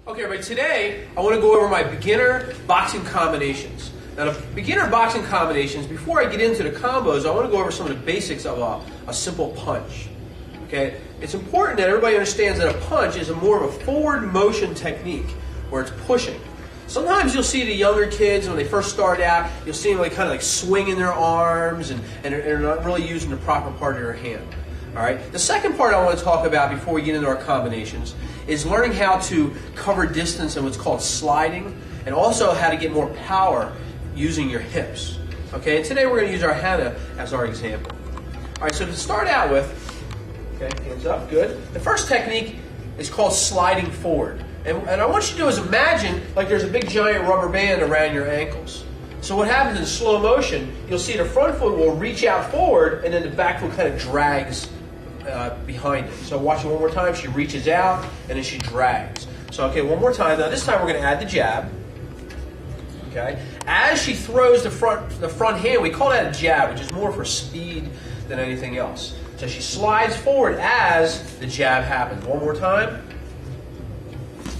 Okay, everybody, today I want to go over my beginner boxing combinations. Now, the beginner boxing combinations, before I get into the combos, I want to go over some of the basics of a simple punch. Okay, it's important that everybody understands that a punch is more of a forward motion technique where it's pushing. Sometimes you'll see the younger kids when they first start out, you'll see them kind of like swinging their arms and they're not really using the proper part of their hand. All right. The second part I want to talk about before we get into our combinations is learning how to cover distance and what's called sliding, and also how to get more power using your hips. Okay. And today we're going to use our Hana as our example. All right. So to start out with, okay, hands up, good. The first technique is called sliding forward, and what I want you to do is imagine like there's a big giant rubber band around your ankles. So what happens in slow motion, you'll see the front foot will reach out forward, and then the back foot kind of drags behind it. So watch it one more time. She reaches out and then she drags. So okay, one more time. Now this time we're going to add the jab. Okay. As she throws the front hand, we call that a jab, which is more for speed than anything else. So she slides forward as the jab happens. One more time.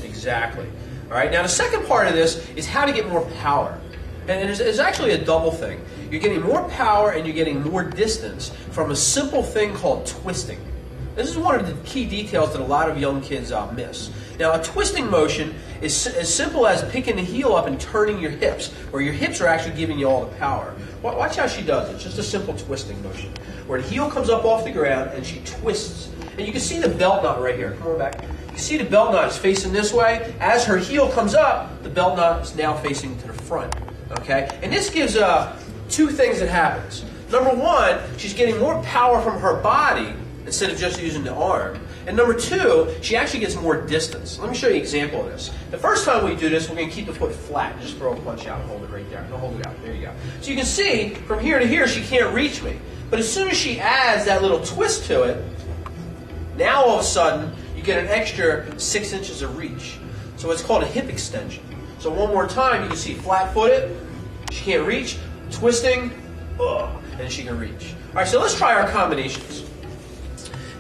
Exactly. All right. Now the second part of this is how to get more power. And it's actually a double thing. You're getting more power and you're getting more distance from a simple thing called twisting. This is one of the key details that a lot of young kids miss. Now, a twisting motion is as simple as picking the heel up and turning your hips, where your hips are actually giving you all the power. Watch how she does it. It's just a simple twisting motion, where the heel comes up off the ground and she twists. And you can see the belt knot right here. Come on back. You see the belt knot is facing this way. As her heel comes up, the belt knot is now facing to the front. Okay, and this gives two things that happens. Number one, she's getting more power from her body instead of just using the arm. And number two, she actually gets more distance. Let me show you an example of this. The first time we do this, we're going to keep the foot flat. Just throw a punch out and hold it right there. No, hold it out. There you go. So you can see, from here to here, she can't reach me. But as soon as she adds that little twist to it, now all of a sudden, you get an extra 6 inches of reach. So it's called a hip extension. So one more time, you can see flat-footed, she can't reach, twisting, and she can reach. All right, so let's try our combinations.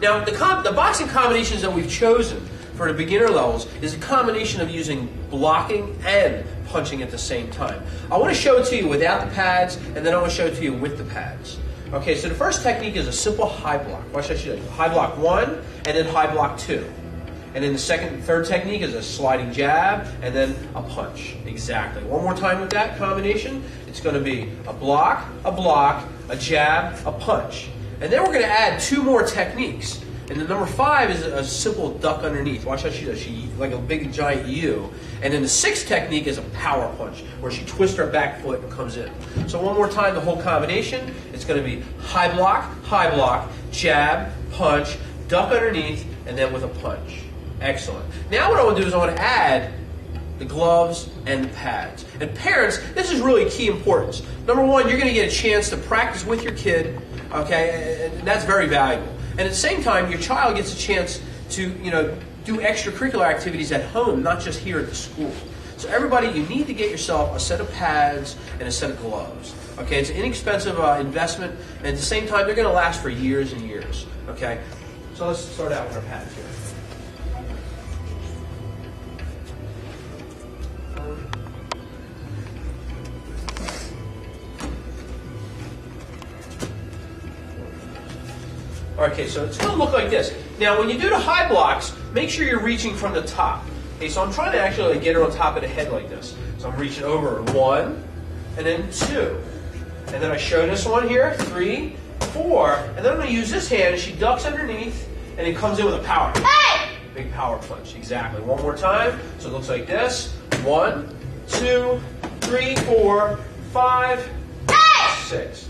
Now, the boxing combinations that we've chosen for the beginner levels is a combination of using blocking and punching at the same time. I want to show it to you without the pads, and then I want to show it to you with the pads. Okay, so the first technique is a simple high block. Watch how she does it. High block 1, and then high block 2. And then the third technique is a sliding jab, and then a punch. Exactly. One more time with that combination. It's going to be a block, a jab, a punch. And then we're going to add two more techniques. And the number 5 is a simple duck underneath. Watch how she does. She like a big giant U. And then the 6th technique is a power punch, where she twists her back foot and comes in. So one more time, the whole combination. It's going to be high block, jab, punch, duck underneath, and then with a punch. Excellent. Now what I want to do is I want to add the gloves and the pads. And parents, this is really key importance. Number one, you're going to get a chance to practice with your kid, okay, and that's very valuable. And at the same time, your child gets a chance to, do extracurricular activities at home, not just here at the school. So everybody, you need to get yourself a set of pads and a set of gloves. Okay, it's an inexpensive investment, and at the same time, they're going to last for years and years. Okay, so let's start out with our pads here. Okay, so it's going to look like this. Now, when you do the high blocks, make sure you're reaching from the top. Okay, so I'm trying to actually get her on top of the head like this. So I'm reaching over 1, and then 2. And then I show this one here, 3, 4. And then I'm going to use this hand, and she ducks underneath, and it comes in with a power. Hey! Big power punch, exactly. One more time. So it looks like this. 1, 2, 3, 4, 5, 6.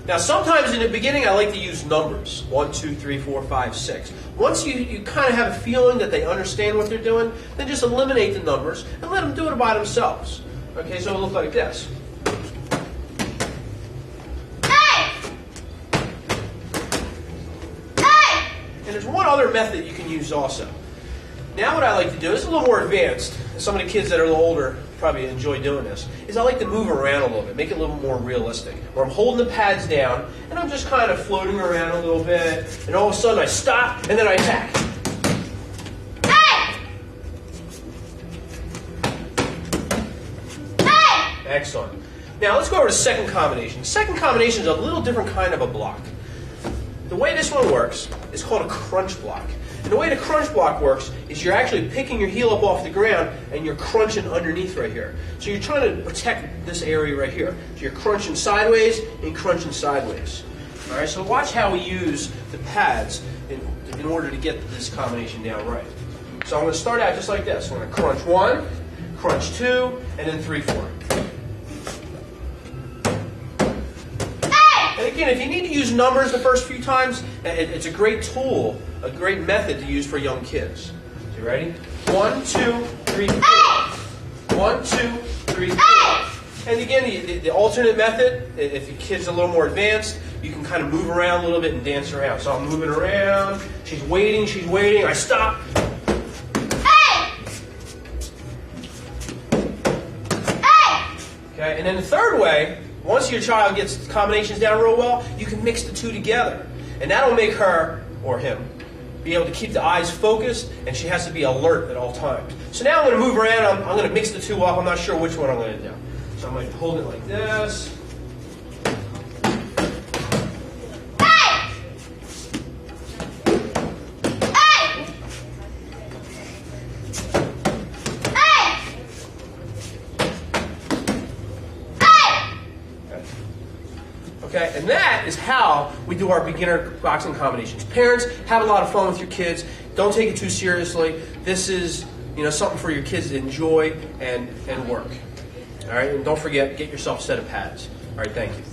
Now, sometimes in the beginning, I like to use numbers. 1, 2, 3, 4, 5, 6. Once you kind of have a feeling that they understand what they're doing, then just eliminate the numbers and let them do it by themselves. Okay, so it'll look like this. Hey! Hey! And there's one other method you can use also. Now what I like to do is a little more advanced. Some of the kids that are a little older probably enjoy doing this, is I like to move around a little bit, make it a little more realistic. Where I'm holding the pads down, and I'm just kind of floating around a little bit, and all of a sudden I stop, and then I attack. Hey! Excellent. Now let's go over to second combination. Second combination is a little different kind of a block. The way this one works is called a crunch block. And the way the crunch block works is you're actually picking your heel up off the ground and you're crunching underneath right here. So you're trying to protect this area right here. So you're crunching sideways and crunching sideways. All right, so watch how we use the pads in order to get this combination down right. So I'm going to start out just like this. I'm going to crunch 1, crunch 2, and then 3, 4. And again, if you need to use numbers the first few times, it's a great tool, a great method to use for young kids. So you ready? 1, 2, 3, 4. 1, 2, 3, 4. And again, the alternate method, if your kid's a little more advanced, you can kind of move around a little bit and dance around. So I'm moving around. She's waiting. I stop. Okay, and then the third way, once your child gets the combinations down real well, you can mix the two together. And that'll make her, or him, be able to keep the eyes focused, and she has to be alert at all times. So now I'm going to move around, I'm going to mix the two up, I'm not sure which one I'm going to do. So I'm going to hold it like this. Okay, and that is how we do our beginner boxing combinations. Parents, have a lot of fun with your kids. Don't take it too seriously. This is, something for your kids to enjoy and work. All right, and don't forget, get yourself a set of pads. All right, thank you.